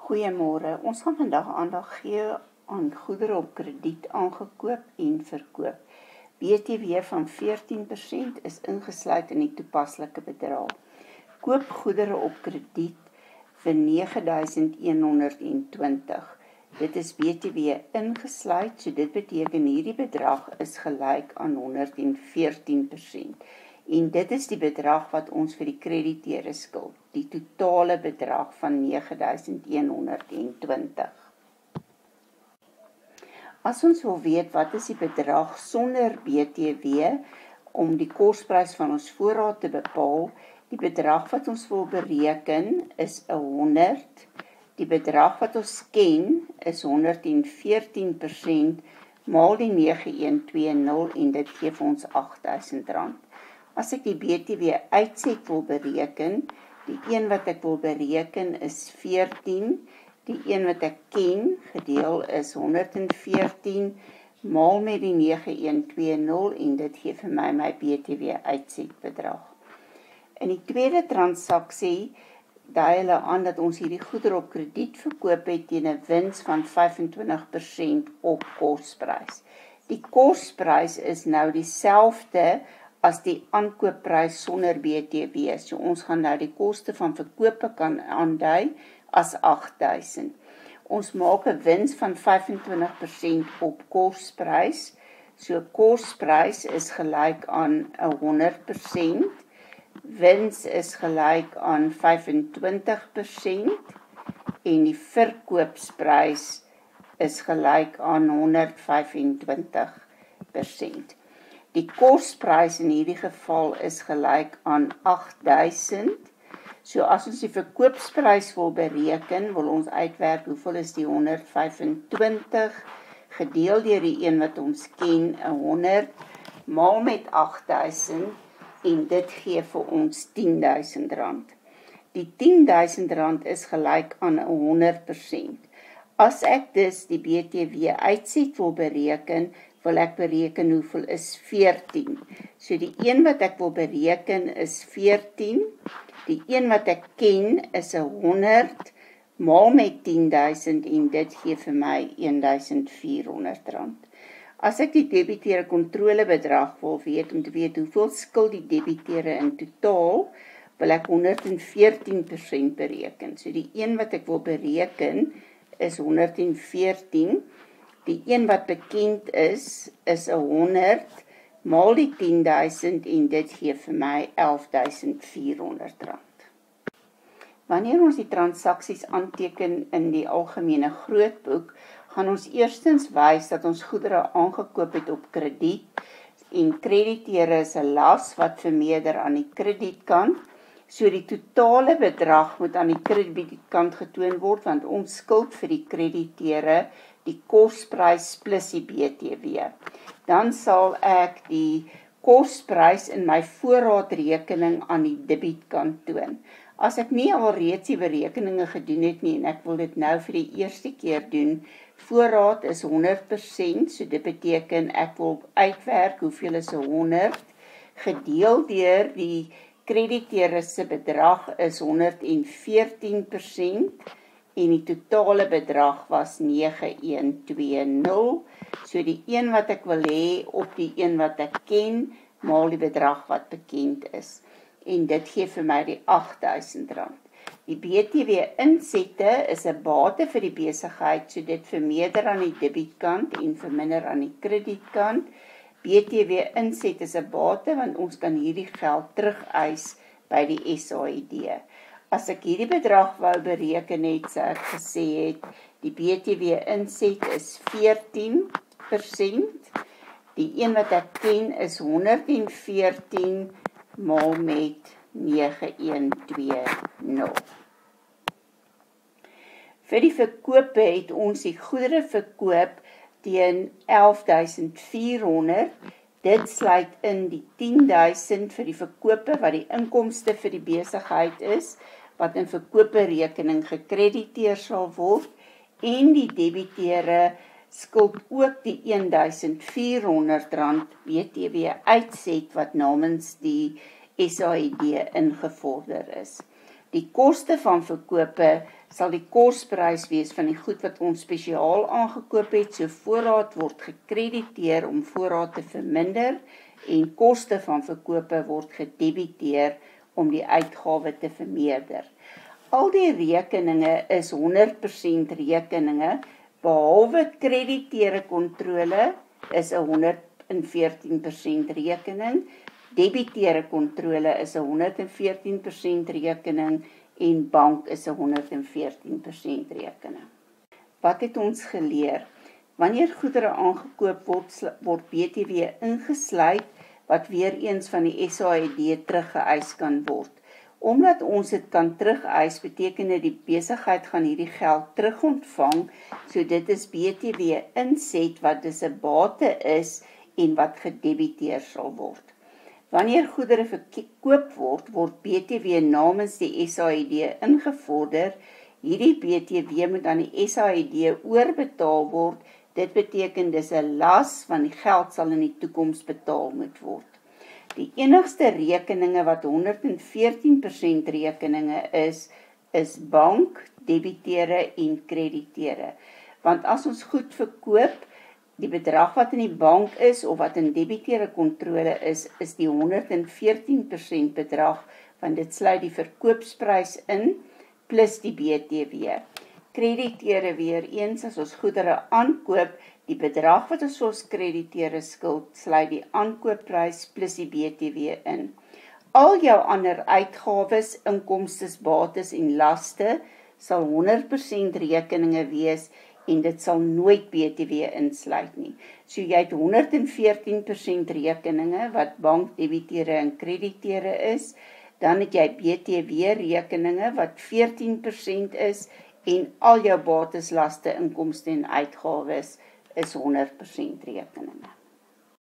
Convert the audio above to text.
Goeiemôre, ons gaan vandag aandag gee aan goedere op krediet aangekoop en verkoop. BTW van 14% is ingesluit in die toepaslike bedrag. Koop goedere op krediet vir 9.120. Dit is BTW ingesluit, so dit beteken hierdie bedrag is gelyk aan 114%. En dit is die bedrag wat ons vir die krediteure skuld, die totale bedrag van 9.120. As ons wil weet wat is die bedrag sonder BTW om die kosprys van ons voorraad te bepaal, die bedrag wat ons wil bereken is 100, die bedrag wat ons ken is 114% maal die 9120 en dit gee vir ons R8.000. As ek die BTW uitset wil bereken, die een wat ek wil bereken is 14, die een wat ek ken gedeel is 114 maal met die 9120 en dit gee vir my BTW uitsetbedrag. In die tweede transaksie dui hulle aan dat ons hierdie goedere op krediet verkoop het teen 'n wins van 25% op kosprys. Die kosprys is nou dieselfde as die aankoopprys sonder BTW. So ons gaan nou die koste van verkope kan aandui as R8.000. Ons maak 'n wins van 25% op kosprys. So kosprys is gelyk aan 100%. Wins is gelyk aan 25% en die verkoopsprys is gelyk aan 125%. Die kosprys in hierdie geval is gelyk aan R8.000. So as ons die verkoopsprys wil bereken, wil ons uitwerk hoeveel is die 125 gedeel deur die een wat ons ken, 100 maal met R8.000 en dit gee vir ons R10.000. Die R10.000 is gelyk aan 100%. As ek dus die BTW uitset wil bereken, wil ek bereken hoeveel is 14. So die een wat ek wil bereken is 14, die een wat ek ken is 100 maal met 10.000 en dit gee vir my R1.400. As ek die debiteure kontrolebedrag wil weet om te weet hoeveel skuld die debiteure in totaal, wil ek 114% bereken. So die een wat ek wil bereken is 114. Die een wat bekend is 100 maal die 10.000 en dit gee vir my R11.400. Wanneer ons die transaksies aanteken in die algemene grootboek, gaan ons eerstens wys dat ons goedere aangekoop het op krediet en krediteure is 'n las wat vermeerder aan die kredietkant. So die totale bedrag moet aan die kredietkant getoon word want ons skuld vir die krediteure die kosprys plus die BTW. Dan sal ek die kosprys in my voorraadrekening aan die debietkant toon. As ek nie alreeds die berekeninge gedoen het nie en ek wil dit nou vir die eerste keer doen, voorraad is 100%, so dit beteken ek wil uitwerk hoeveel is 100, gedeel deur die krediteure se bedrag is 114%, en die totale bedrag was 9.120. So die een wat ek wil hê op die een wat ek ken, maal die bedrag wat bekend is. En dit gee vir my die R8.000. Die BTW insette is 'n bate vir die besigheid, so dit vermeerder aan die debietkant en verminder aan die kredietkant. BTW inset is 'n bate want ons kan hierdie geld terugeis by die SAID. As ek hierdie bedrag wou bereken het, sou ek gesê het, die BTW inset is 14%, die een wat ek ken is 114 maal met 9120. Vir die verkope het ons die goedere verkoop teen 11.400, dit sluit in die 10.000 vir die verkope wat die inkomste vir die besigheid is, wat in verkoperekening gekrediteer sal word, en die debiteure skuld ook die R1.400 BTW uitset wat namens die SAID ingevorder is. Die koste van verkope sal die kosprys wees van die goed wat ons spesiaal aangekoop het, so voorraad word gekrediteer om voorraad te verminder en koste van verkope word gedebiteer om die uitgawe te vermeerder. Al die rekeninge is 100% rekeninge, behalwe krediteure kontrole is 'n 114% rekening, debiteure kontrole is 'n 114% rekening en bank is 'n 114% rekening. Wat het ons geleer? Wanneer goedere aangekoop word BTW ingesluit wat weer eens van die SAID teruggeëis kan word. Omdat ons dit kan terugeis, beteken dit die besigheid gaan hierdie geld terugontvang, so dit is BTW inset wat dus 'n bate is en wat gedebiteer sal word. Wanneer goedere verkoop word, word BTW namens die SAID ingevorder. Hierdie BTW moet aan die SAID oorbetaal word. Dit beteken dis 'n las, want die geld sal in die toekoms betaal moet word. Die enigste rekeninge wat 114% rekeninge is bank, debiteure en krediteure. Want as ons goed verkoop, die bedrag wat in die bank is of wat in debiteure kontrole is die 114% bedrag, want dit sluit die verkoopsprys in plus die BTW. Krediteure weer eens, as ons goedere aankoop, die bedrag wat ons krediteure skuld, sluit die aankoopprys plus die BTW in. Al jou ander uitgawes, inkomstes, bates en laste sal 100% rekeninge wees en dit sal nooit BTW insluit nie. So jy het 114% rekeninge wat bank, debiteure en krediteure is, dan het jy BTW rekeninge wat 14% is en al jou bates, laste, inkomste en uitgawes is 100% rekeninge.